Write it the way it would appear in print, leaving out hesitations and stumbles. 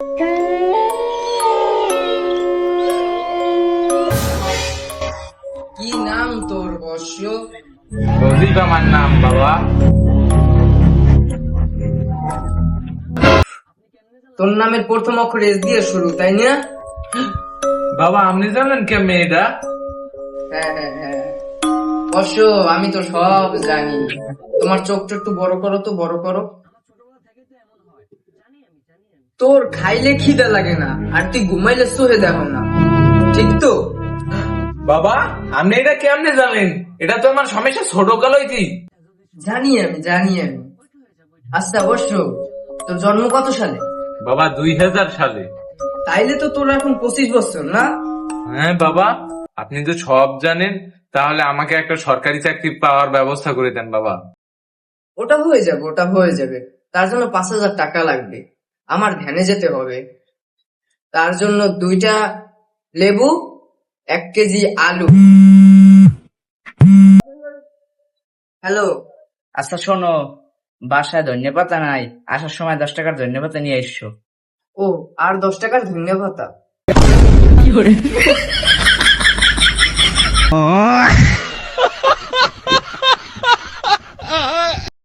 কি নাম তোর বর্ষ? প্রদীপ আমার নাম বাবা। তোর নামের প্রথম অক্ষর এস দিয়ে শুরু, তাই না? বাবা আপনি জানেন কেমনে এটা? হ্যাঁ হ্যাঁ হ্যাঁ বর্ষ, আমি তো সব জানি। তোমার চোখটা একটু বড় করো তো, বড় করো। তোর খাইলে খিদে লাগে না, আর তুই ঘুমাইলে শুয়ে দেখো না, ঠিক তো? বাবা আপনি এটা কেমনে জানেন? এটা তো আমার সমস্যা ছোট কালই কি। জানি আমি। আচ্ছা বর্ষ, তোর জন্ম কত সালে? বাবা 2000 সালে। তাইলে তো তোর এখন 25 বছর, না? হ্যাঁ বাবা, আপনি তো সব জানেন, তাহলে আমাকে একটা সরকারি চাকরি পাওয়ার ব্যবস্থা করে দেন বাবা। ওটা হয়ে যাবে। তার জন্য 5,000 টাকা লাগবে। আমার ধ্যানে যেতে হবে। তার জন্য 2টা লেবু, 1 কেজি আলু। হ্যালো। আচ্ছা শোনো, বাসায় ধন্যপাতা নাই, আসার সময় 10 টাকার ধন্যপাতা নিয়ে এসছো। ও, আর 10 টাকার ধন্যবাদ।